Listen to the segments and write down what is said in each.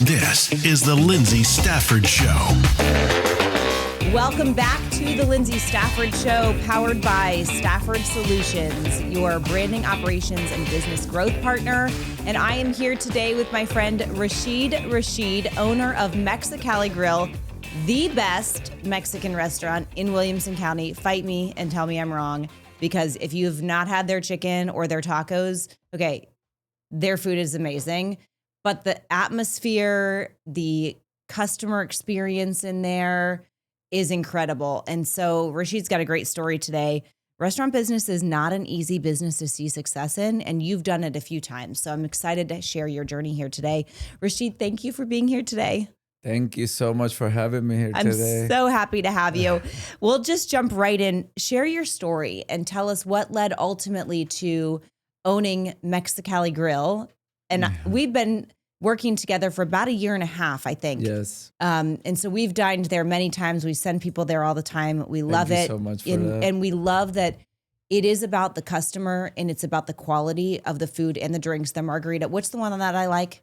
This is the Lyndsay Stafford Show. Welcome back to the Lyndsay Stafford Show, powered by Stafford Solutions, your branding, operations, and business growth partner. And I am here today with my friend Rashid, owner of Mexicali Grill, the best Mexican restaurant in Williamson County. Fight me and tell me I'm wrong, because if you've not had their chicken or their tacos, okay, their food is amazing, but the atmosphere, the customer experience in there is incredible. And so Rashid's got a great story today. Restaurant business is not an easy business to see success in, and you've done it a few times. So I'm excited to share your journey here today. Rashid, thank you for being here today. Thank you so much for having me here today. I'm so happy to have you. We'll just jump right in. Share your story and tell us what led ultimately to owning Mexicali Grill. And we've been working together for about a year and a half, I think. Yes. And so we've dined there many times. We send people there all the time. We love Thank it. you so much for that. And we love that it is about the customer and it's about the quality of the food and the drinks. The margarita. What's the one that I like?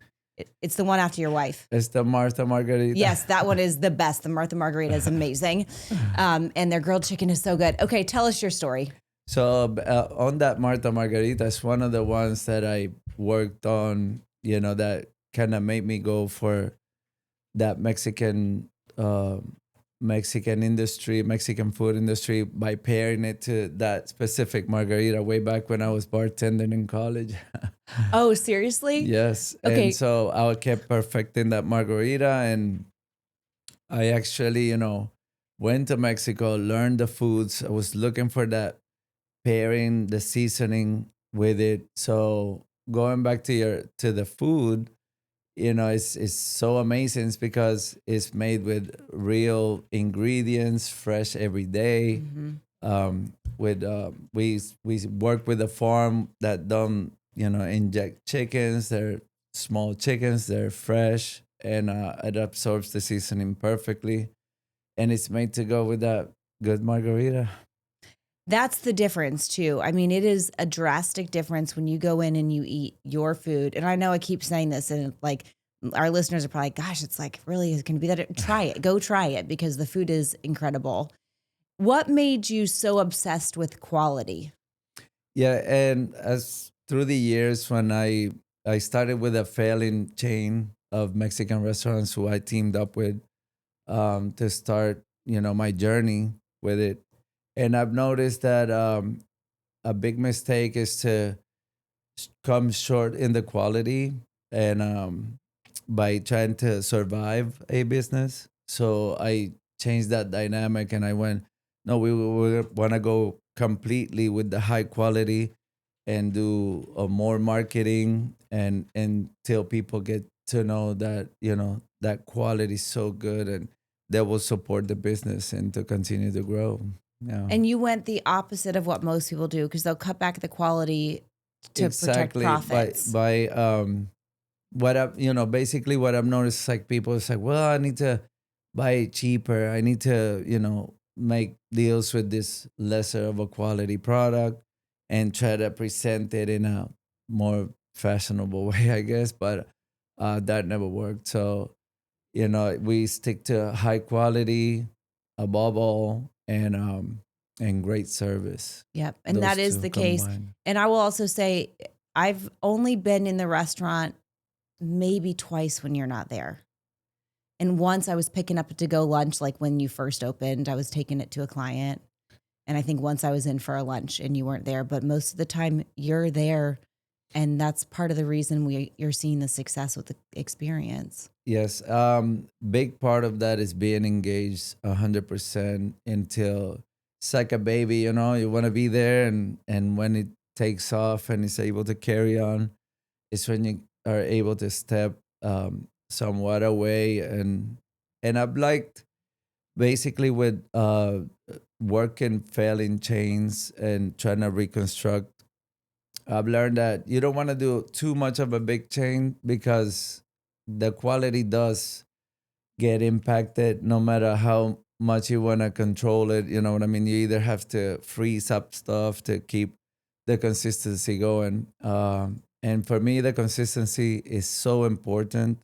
It's the one after your wife. It's the Martha Margarita. Yes, that one is the best. The Martha Margarita is amazing. And their grilled chicken is so good. Okay, tell us your story. So on that Martha Margarita, it's one of the ones that I worked on, that kind of made me go for that Mexican industry, Mexican food industry, by pairing it to that specific margarita way back when I was bartending in college. Oh, seriously? Yes. Okay. And so I kept perfecting that margarita, and I actually, went to Mexico, learned the foods. I was looking for that pairing, the seasoning with it. So going back to the food, it's so amazing. It's because it's made with real ingredients, fresh every day. Mm-hmm. We work with a farm that don't inject chickens. They're small chickens. They're fresh, and it absorbs the seasoning perfectly, and it's made to go with that good margarita. That's the difference too. I mean, it is a drastic difference when you go in and you eat your food. And I know I keep saying this, and like our listeners are probably, gosh, it's like, really, is it going to be that? Try it. Go try it, because the food is incredible. What made you so obsessed with quality? Yeah, and as through the years, when I started with a failing chain of Mexican restaurants who I teamed up with to start, my journey with it. And I've noticed that a big mistake is to come short in the quality and by trying to survive a business. So I changed that dynamic, and I went, no, we want to go completely with the high quality and do more marketing and until people get to know that, that quality is so good, and that will support the business and to continue to grow. Yeah. And you went the opposite of what most people do, because they'll cut back the quality to protect profits. By what I basically what I've noticed is like people is like, well, I need to buy it cheaper. I need to make deals with this lesser of a quality product and try to present it in a more fashionable way, I guess. But that never worked. So we stick to high quality above all, and great service. Yep. And that is the case. And I will also say, I've only been in the restaurant maybe twice when you're not there. And once I was picking up a to-go lunch, like when you first opened, I was taking it to a client. And I think once I was in for a lunch and you weren't there, but most of the time you're there. And that's part of the reason you're seeing the success with the experience. Yes. Big part of that is being engaged 100% until it's like a baby, you want to be there. And when it takes off and it's able to carry on, it's when you are able to step somewhat away. And I've liked basically with working failing chains and trying to reconstruct, I've learned that you don't want to do too much of a big chain, because the quality does get impacted no matter how much you want to control it. You know what I mean? You either have to freeze up stuff to keep the consistency going. And for me, the consistency is so important.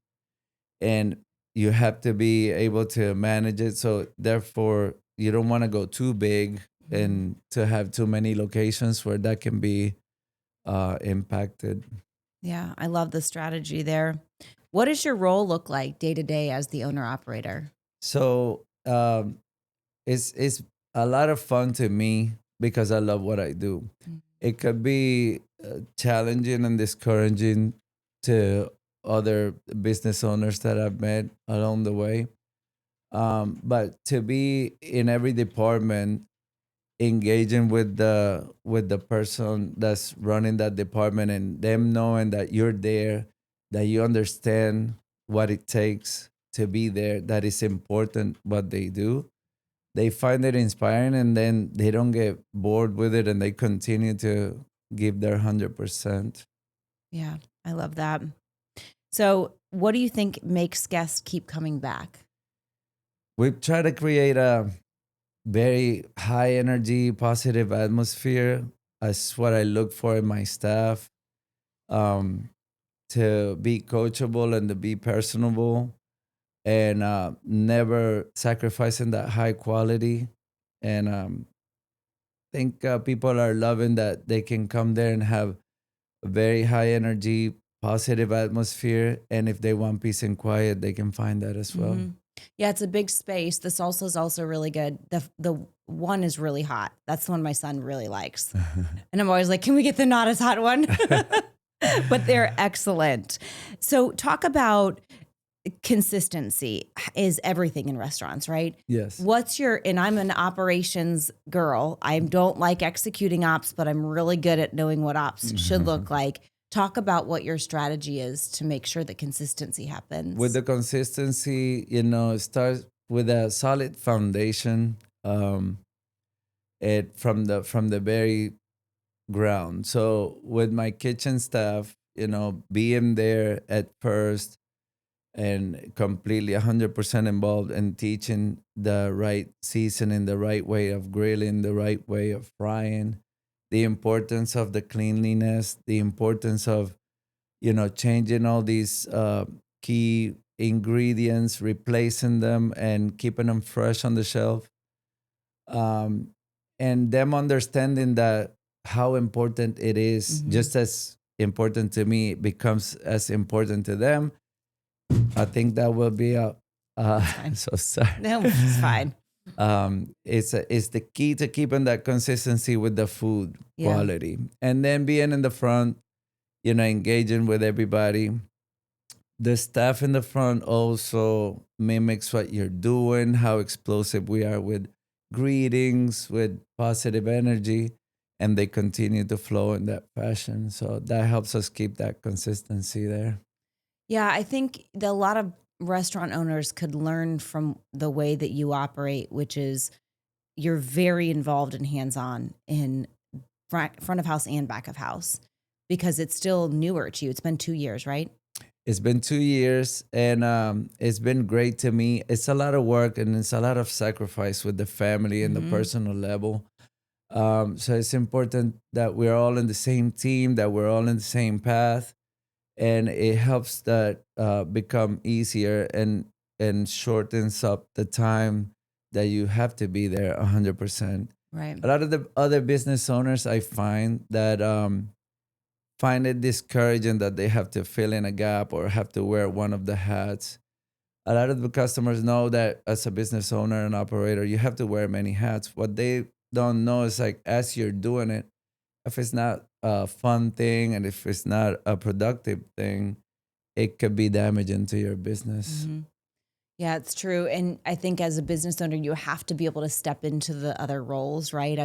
and you have to be able to manage it. So therefore, you don't want to go too big and to have too many locations where that can be impacted. Yeah, I love the strategy there. What does your role look like day to day as the owner operator? So it's a lot of fun to me because I love what I do. It could be challenging and discouraging to other business owners that I've met along the way. But to be in every department, engaging with the person that's running that department, and them knowing that you're there, that you understand what it takes to be there, that is important what they do. They find it inspiring, and then they don't get bored with it, and they continue to give their 100%. Yeah, I love that. So, what do you think makes guests keep coming back? We try to create a very high energy, positive atmosphere. That's what I look for in my staff. Um, to be coachable and to be personable, and never sacrificing that high quality. And think people are loving that they can come there and have a very high energy, positive atmosphere. And if they want peace and quiet, they can find that as well. Yeah, it's a big space. The salsa is also really good. The one is really hot. That's the one my son really likes. And I'm always like, can we get the not as hot one? But they're excellent. So talk about consistency is everything in restaurants, right? Yes. And I'm an operations girl. I don't like executing ops, but I'm really good at knowing what ops should look like. Talk about what your strategy is to make sure that consistency happens. With the consistency, it starts with a solid foundation. It from the very ground. So with my kitchen staff, being there at first and completely 100% involved in teaching the right seasoning, the right way of grilling, the right way of frying, the importance of the cleanliness, the importance of, changing all these key ingredients, replacing them and keeping them fresh on the shelf. And them understanding that how important it is, just as important to me, it becomes as important to them. I think that will be so sorry. No, it's fine. It's the key to keeping that consistency with the food quality, and then being in the front, engaging with everybody. The staff in the front also mimics what you're doing, how explosive we are with greetings, with positive energy, and they continue to flow in that fashion. So that helps us keep that consistency there. Yeah, I think that a lot of restaurant owners could learn from the way that you operate, which is you're very involved and hands-on in front of house and back of house because it's still newer to you. It's been 2 years, right? It's been 2 years, and it's been great to me. It's a lot of work and it's a lot of sacrifice with the family and the personal level. So it's important that we're all in the same team, that we're all in the same path, and it helps that become easier and shortens up the time that you have to be there 100%. Right. A lot of the other business owners, I find that find it discouraging that they have to fill in a gap or have to wear one of the hats. A lot of the customers know that as a business owner and operator, you have to wear many hats. What they don't know is, like, as you're doing it, if it's not a fun thing and if it's not a productive thing, it could be damaging to your business. Yeah, it's true. And I think as a business owner, you have to be able to step into the other roles, right?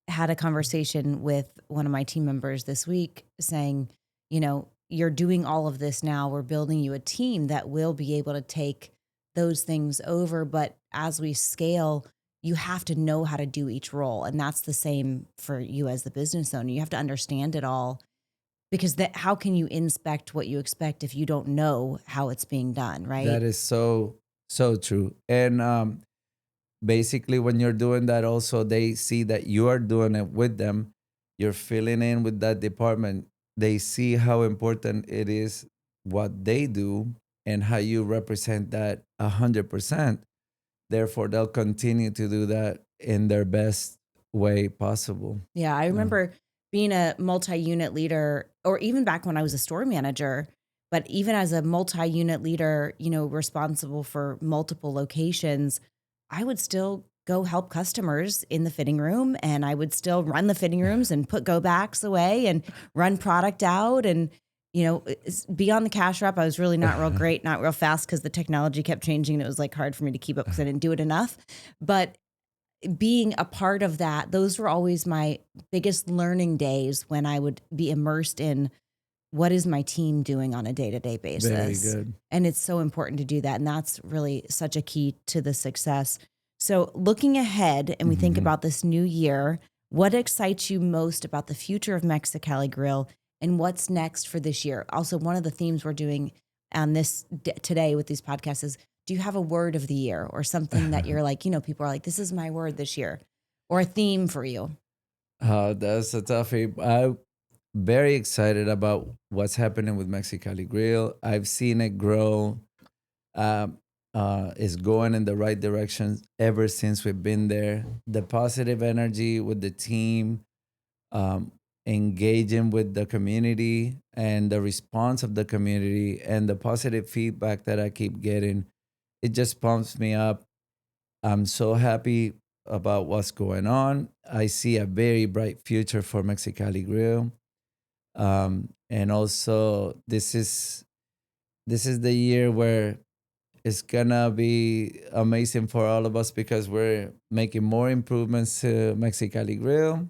Had a conversation with one of my team members this week saying, you're doing all of this now. We're building you a team that will be able to take those things over. But as we scale, you have to know how to do each role. And that's the same for you as the business owner. You have to understand it all because how can you inspect what you expect if you don't know how it's being done, right? That is so, so true. And basically, when you're doing that, also, they see that you are doing it with them. You're filling in with that department. They see how important it is what they do. and how you represent that 100%. Therefore, they'll continue to do that in their best way possible. Yeah, I remember being a multi-unit leader, or even back when I was a store manager, but even as a multi-unit leader, responsible for multiple locations, I would still go help customers in the fitting room, and I would still run the fitting rooms and put go backs away and run product out and, be on the cash wrap. I was really not real great, not real fast because the technology kept changing. And it was like hard for me to keep up because I didn't do it enough. But being a part of that, those were always my biggest learning days when I would be immersed in what is my team doing on a day-to-day basis. Very good. And it's so important to do that. And that's really such a key to the success. So looking ahead, and we think about this new year, what excites you most about the future of Mexicali Grill and what's next for this year? Also, one of the themes we're doing on this today with these podcasts is, do you have a word of the year or something that you're like, people are like, this is my word this year, or a theme for you? That's a toughie. I'm very excited about what's happening with Mexicali Grill. I've seen it grow. Is going in the right direction ever since we've been there. The positive energy with the team, engaging with the community, and the response of the community, and the positive feedback that I keep getting, it just pumps me up. I'm so happy about what's going on. I see a very bright future for Mexicali Grill. And also this is the year where it's gonna be amazing for all of us because we're making more improvements to Mexicali Grill.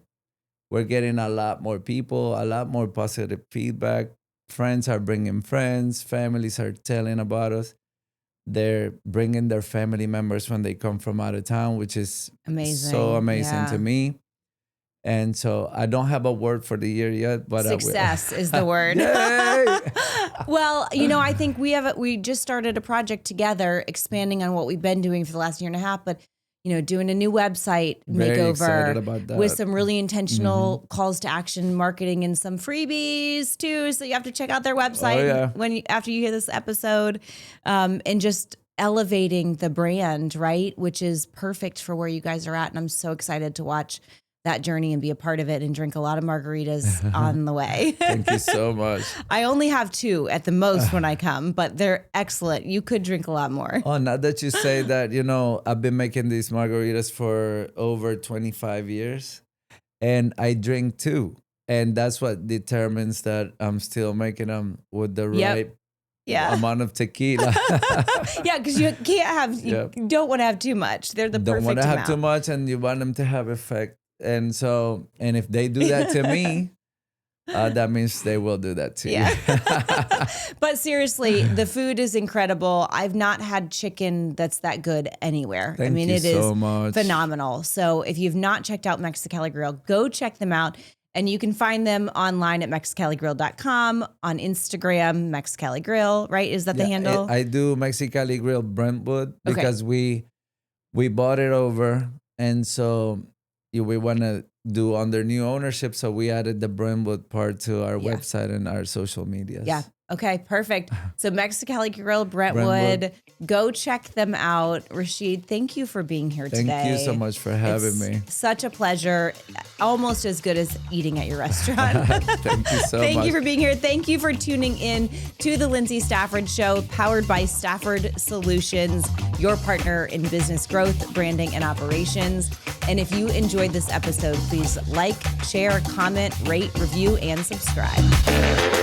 We're getting a lot more people, a lot more positive feedback. Friends are bringing friends. Families are telling about us. They're bringing their family members when they come from out of town, which is amazing. So amazing to me. And so I don't have a word for the year yet, but success is the word. Well, I think we just started a project together, expanding on what we've been doing for the last year and a half, but doing a new website makeover with some really intentional calls to action, marketing, and some freebies too. So you have to check out their website after you hear this episode, and just elevating the brand, right? Which is perfect for where you guys are at. And I'm so excited to watch that journey and be a part of it and drink a lot of margaritas on the way. Thank you so much. I only have 2 at the most when I come, but they're excellent. You could drink a lot more. Oh, now that you say that, I've been making these margaritas for over 25 years and I drink 2. And that's what determines that I'm still making them with the right amount of tequila. Yeah, because you can't have, you don't want to have too much. They're the perfect amount. Don't want to have too much and you want them to have effect. And if they do that to me, that means they will do that to you. But seriously, the food is incredible. I've not had chicken that's that good anywhere. Thank you it so is much. Phenomenal. So if you've not checked out Mexicali Grill, go check them out. And you can find them online at MexicaliGrill.com, on Instagram, Mexicali Grill, right? Is that the handle? I do Mexicali Grill Brentwood because we bought it over. And so we want to do under new ownership. So we added the Brentwood part to our website and our social media. Yeah. Okay, perfect. So Mexicali Grill, Brentwood. Go check them out. Rashid, thank you for being here today. Thank you so much for having me. Such a pleasure. Almost as good as eating at your restaurant. Thank you so much. Thank you for being here. Thank you for tuning in to the Lyndsay Stafford Show, powered by Stafford Solutions, your partner in business growth, branding, and operations. And if you enjoyed this episode, please like, share, comment, rate, review, and subscribe.